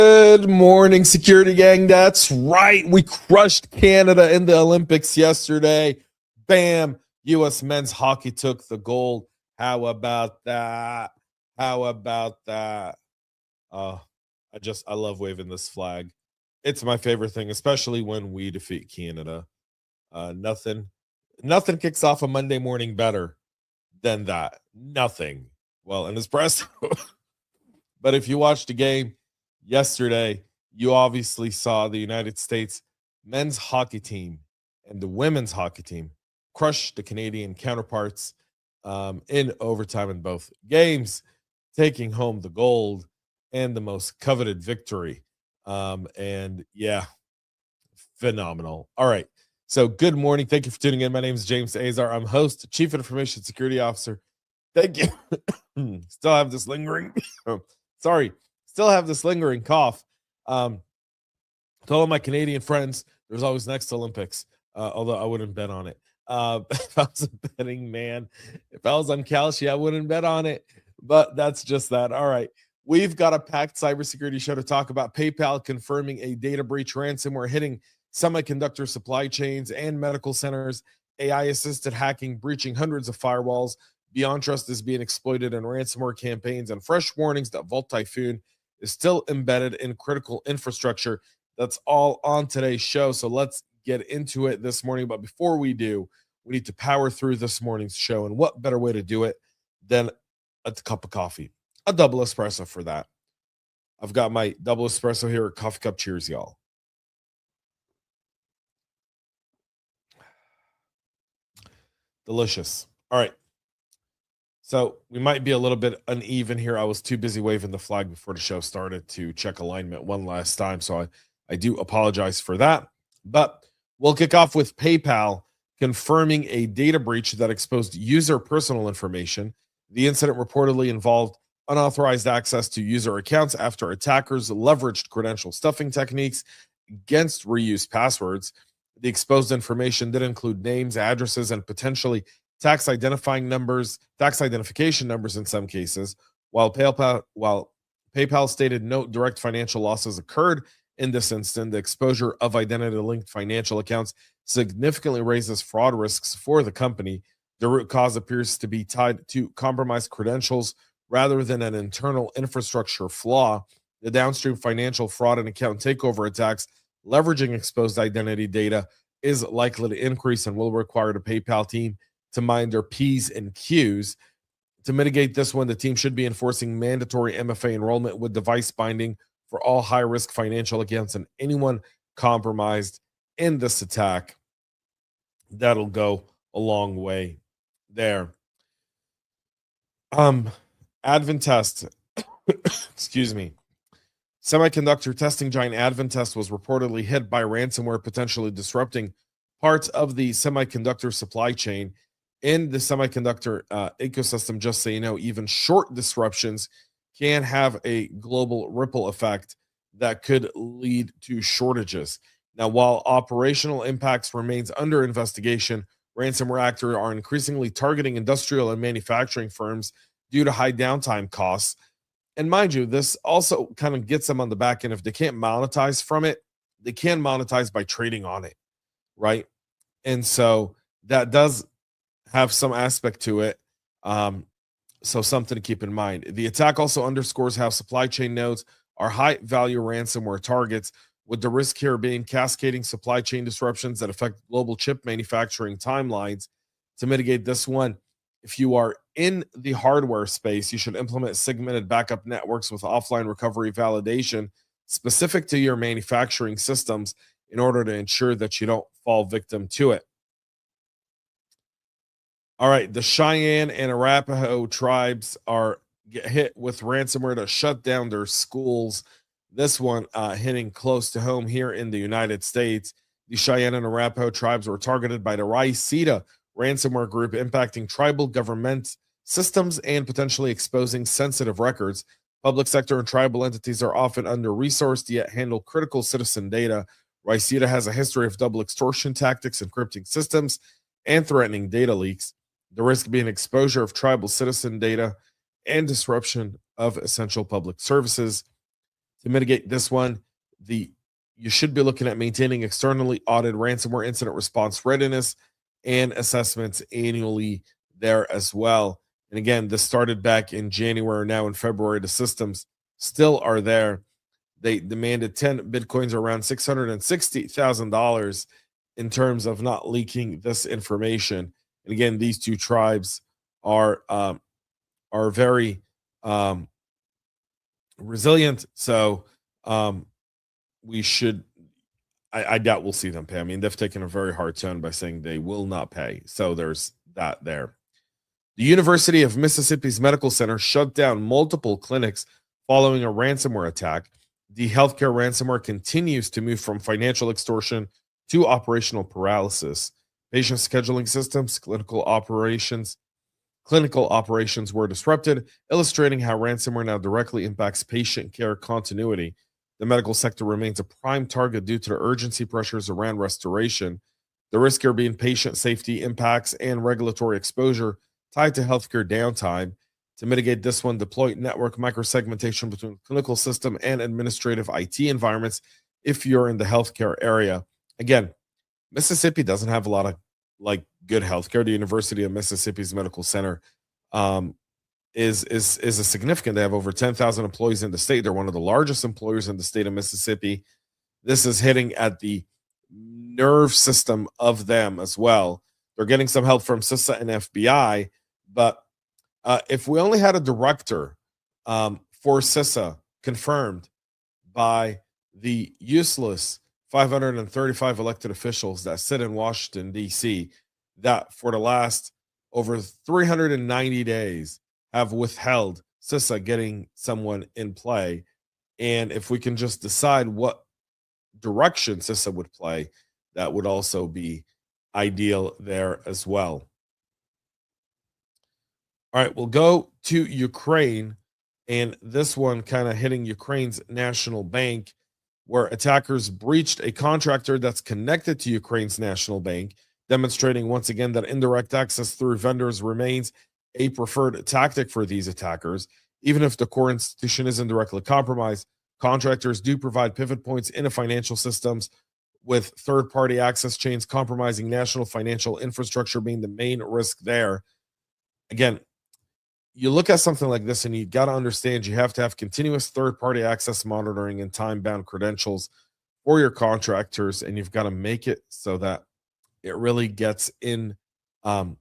Good morning, security gang. That's right. We crushed Canada in the Olympics yesterday. Bam. U.S. men's hockey took the gold. How about that? How about that? I love waving this flag. It's my favorite thing, especially when we defeat Canada. Nothing kicks off a Monday morning better than that. Nothing. Well, an espresso. But if you watched the game yesterday, you obviously saw the United States men's hockey team and the women's hockey team crush the Canadian counterparts in overtime in both games, taking home the gold and the most coveted victory. And yeah, phenomenal. All right. So good morning. Thank you for tuning in. My name is James Azar. I'm host, Chief Information Security Officer. Thank you. Still have this lingering. Still have this lingering cough. To all of my Canadian friends, there's always next Olympics, although I wouldn't bet on it. If I was a betting man, if I was on Kalshi, I wouldn't bet on it, but that's just that. All right. We've got a packed cybersecurity show to talk about PayPal confirming a data breach, ransomware hitting semiconductor supply chains and medical centers, AI-assisted hacking breaching hundreds of firewalls, BeyondTrust is being exploited in ransomware campaigns, and fresh warnings that Vault Typhoon is still embedded in critical infrastructure. That's all on today's show. So let's get into it this morning. But before we do, we need to power through this morning's show. And what better way to do it than a cup of coffee? A double espresso for that. I've got my double espresso here at Coffee Cup. Cheers, y'all. Delicious. All right. So we might be a little bit uneven here. I was too busy waving the flag before the show started to check alignment one last time. So I do apologize for that. But we'll kick off with PayPal confirming a data breach that exposed user personal information. The incident reportedly involved unauthorized access to user accounts after attackers leveraged credential stuffing techniques against reused passwords. The exposed information did include names, addresses, and potentially tax identification numbers in some cases. While PayPal stated no direct financial losses occurred in this instance, the exposure of identity-linked financial accounts significantly raises fraud risks for the company. The root cause appears to be tied to compromised credentials rather than an internal infrastructure flaw. The downstream financial fraud and account takeover attacks leveraging exposed identity data is likely to increase and will require the PayPal team to mind their P's and Q's. To mitigate this one, the team should be enforcing mandatory MFA enrollment with device binding for all high-risk financial accounts and anyone compromised in this attack. That'll go a long way there. Advantest, excuse me. Semiconductor testing giant Advantest was reportedly hit by ransomware, potentially disrupting parts of the semiconductor supply chain. In the semiconductor ecosystem, just so you know, even short disruptions can have a global ripple effect that could lead to shortages. Now, while operational impacts remains under investigation, ransomware actors are increasingly targeting industrial and manufacturing firms due to high downtime costs. And mind you, this also kind of gets them on the back end. If they can't monetize from it, they can monetize by trading on it, right? And so that does have some aspect to it. So something to keep in mind. The attack also underscores how supply chain nodes are high value ransomware targets, with the risk here being cascading supply chain disruptions that affect global chip manufacturing timelines. To mitigate this one, if you are in the hardware space, you should implement segmented backup networks with offline recovery validation specific to your manufacturing systems in order to ensure that you don't fall victim to it. All right, the Cheyenne and Arapaho tribes are hit with ransomware to shut down their schools. This one hitting close to home here in the United States. The Cheyenne and Arapaho tribes were targeted by the CISA ransomware group, impacting tribal government systems and potentially exposing sensitive records. Public sector and tribal entities are often under-resourced, yet handle critical citizen data. CISA has a history of double extortion tactics, encrypting systems, and threatening data leaks. The risk being exposure of tribal citizen data and disruption of essential public services. To mitigate this one, you should be looking at maintaining externally audited ransomware incident response readiness and assessments annually there as well. And again, this started back in January. Now in February, the systems still are there. They demanded 10 Bitcoins, around $660,000, in terms of not leaking this information. And again, these two tribes are very resilient. So we should, I doubt we'll see them pay. I mean, they've taken a very hard turn by saying they will not pay. So there's that there. The University of Mississippi's Medical Center shut down multiple clinics following a ransomware attack. The healthcare ransomware continues to move from financial extortion to operational paralysis. Patient scheduling systems, clinical operations were disrupted, illustrating how ransomware now directly impacts patient care continuity. The medical sector remains a prime target due to the urgency pressures around restoration, the risk here being patient safety impacts and regulatory exposure tied to healthcare downtime. To mitigate this one, deploy network microsegmentation between clinical system and administrative IT environments if you're in the healthcare area. Again, Mississippi doesn't have a lot of good healthcare. The University of Mississippi's Medical Center is a significant. They have over 10,000 employees in the state. They're one of the largest employers in the state of Mississippi. This is hitting at the nerve system of them as well. They're getting some help from CISA and FBI, but if we only had a director for CISA confirmed by the useless 535 elected officials that sit in Washington, D.C., that for the last over 390 days have withheld CISA getting someone in play. And if we can just decide what direction CISA would play, that would also be ideal there as well. All right, we'll go to Ukraine, and this one kind of hitting Ukraine's national bank, where attackers breached a contractor that's connected to Ukraine's national bank, demonstrating once again that indirect access through vendors remains a preferred tactic for these attackers. Even if the core institution isn't directly compromised, contractors do provide pivot points in the financial systems, with third-party access chains compromising national financial infrastructure being the main risk there. Again, you look at something like this and you got to understand you have to have continuous third-party access monitoring and time-bound credentials for your contractors, and you've got to make it so that it really gets in, it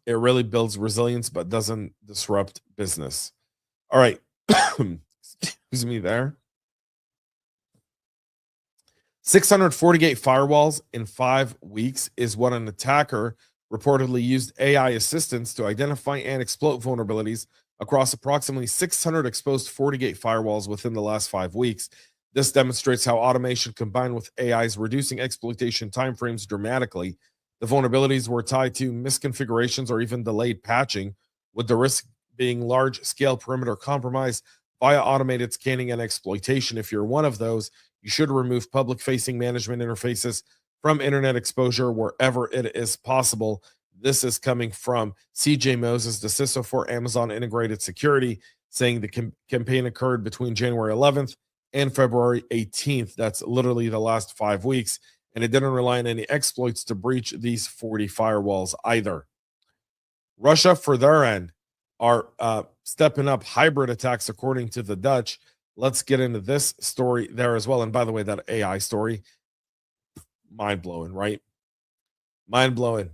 really builds resilience but doesn't disrupt business. All right. Excuse me there. 648 firewalls in 5 weeks is what an attacker reportedly used AI assistance to identify and exploit vulnerabilities across approximately 600 exposed FortiGate firewalls within the last 5 weeks. This demonstrates how automation combined with AI is reducing exploitation timeframes dramatically. The vulnerabilities were tied to misconfigurations or even delayed patching, with the risk being large-scale perimeter compromise via automated scanning and exploitation. If you're one of those, you should remove public-facing management interfaces from internet exposure wherever it is possible. This is coming from CJ Moses, the CISO for Amazon Integrated Security, saying the campaign occurred between January 11th and February 18th. That's literally the last 5 weeks, and it didn't rely on any exploits to breach these 40 firewalls either. Russia, for their end, are stepping up hybrid attacks, according to the Dutch. Let's get into this story there as well. And by the way, that AI story, mind-blowing, right? Mind-blowing.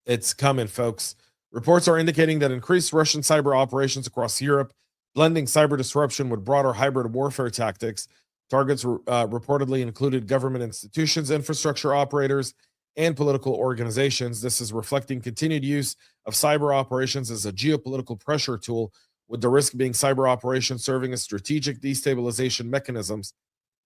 It's coming, folks. Reports are indicating that increased Russian cyber operations across Europe, blending cyber disruption with broader hybrid warfare tactics. Targets reportedly included government institutions, infrastructure operators, and political organizations. This is reflecting continued use of cyber operations as a geopolitical pressure tool, with the risk being cyber operations serving as strategic destabilization mechanisms.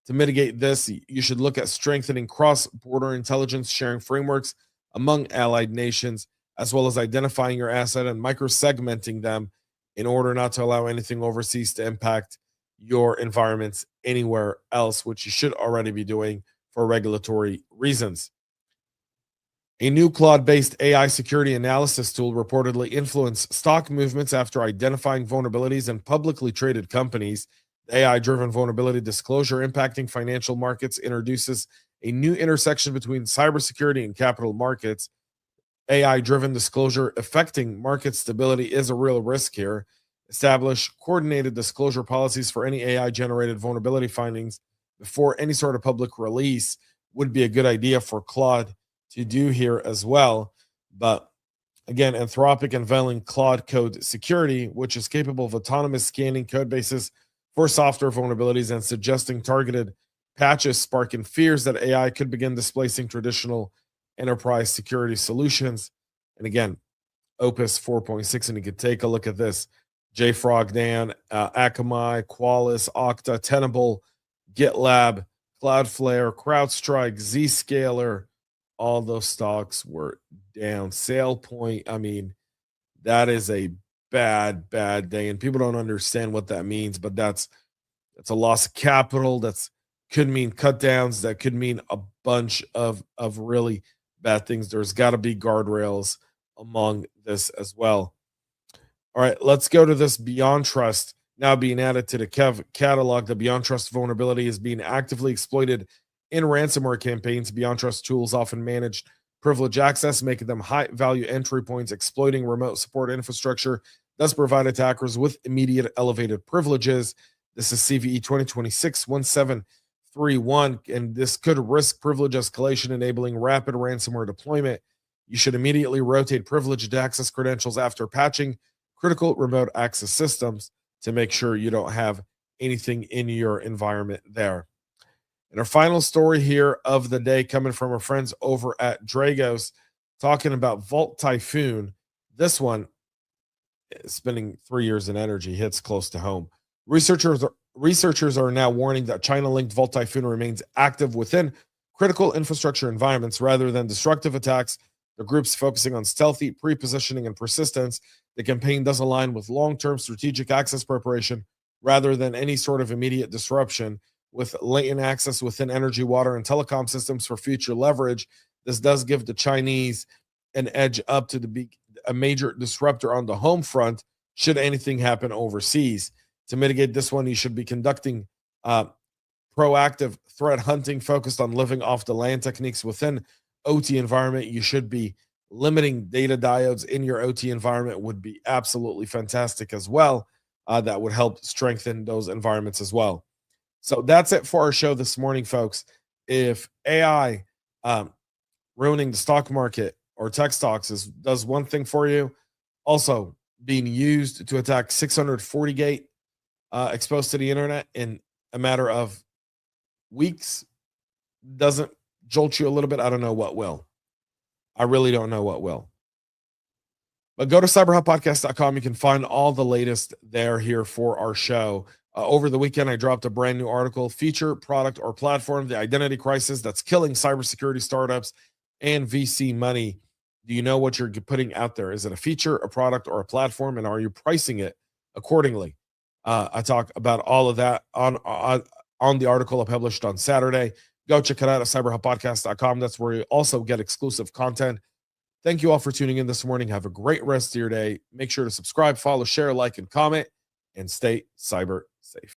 To mitigate this, you should look at strengthening cross-border intelligence sharing frameworks among allied nations, as well as identifying your asset and micro-segmenting them in order not to allow anything overseas to impact your environments anywhere else, which you should already be doing for regulatory reasons. A new Claude-based AI security analysis tool reportedly influenced stock movements after identifying vulnerabilities in publicly traded companies. The AI-driven vulnerability disclosure impacting financial markets introduces a new intersection between cybersecurity and capital markets. AI-driven disclosure affecting market stability is a real risk here. Establish coordinated disclosure policies for any AI-generated vulnerability findings before any sort of public release would be a good idea for Claude to do here as well. But again, Anthropic unveiling Claude Code Security, which is capable of autonomous scanning code bases for software vulnerabilities and suggesting targeted patches, sparking fears that AI could begin displacing traditional enterprise security solutions. And again, Opus 4.6, and you can take a look at this. JFrog, Dan, Akamai, Qualys, Okta, Tenable, GitLab, Cloudflare, CrowdStrike, Zscaler, all those stocks were down. SailPoint, I mean, that is a bad day, and people don't understand what that means, but that's a loss of capital. That's could mean cut downs. That could mean a bunch of really bad things. There's got to be guardrails among this as well. All right, let's go to this BeyondTrust now being added to the catalog. The BeyondTrust vulnerability is being actively exploited in ransomware campaigns. BeyondTrust tools often manage privilege access, making them high-value entry points, exploiting remote support infrastructure, thus provide attackers with immediate elevated privileges. This is CVE 2026-1731, and this could risk privilege escalation, enabling rapid ransomware deployment. You should immediately rotate privileged access credentials after patching critical remote access systems to make sure you don't have anything in your environment there. And our final story here of the day coming from our friends over at Dragos, talking about Vault Typhoon. This one, spending 3 years in energy, hits close to home. Researchers are now warning that China-linked Vault Typhoon remains active within critical infrastructure environments rather than destructive attacks. The group's focusing on stealthy pre-positioning and persistence. The campaign does align with long-term strategic access preparation rather than any sort of immediate disruption. With latent access within energy, water, and telecom systems for future leverage, this does give the Chinese an edge up to be a major disruptor on the home front should anything happen overseas. To mitigate this one, you should be conducting proactive threat hunting focused on living off the land techniques within OT environment. You should be limiting data diodes in your OT environment would be absolutely fantastic as well. That would help strengthen those environments as well. So that's it for our show this morning, folks. If AI ruining the stock market or tech stocks does one thing for you, also being used to attack 640 gate exposed to the internet in a matter of weeks doesn't jolt you a little bit, I don't know what will. I really don't know what will. But go to cyberhubpodcast.com. You can find all the latest there here for our show. Over the weekend, I dropped a brand new article, Feature, Product, or Platform, the Identity Crisis That's Killing Cybersecurity Startups and VC Money. Do you know what you're putting out there? Is it a feature, a product, or a platform? And are you pricing it accordingly? I talk about all of that on the article I published on Saturday. Go check it out at cyberhubpodcast.com. That's where you also get exclusive content. Thank you all for tuning in this morning. Have a great rest of your day. Make sure to subscribe, follow, share, like, and comment, and stay cyber safe.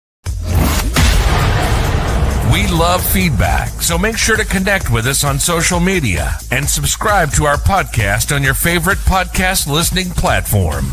We love feedback, so make sure to connect with us on social media and subscribe to our podcast on your favorite podcast listening platform.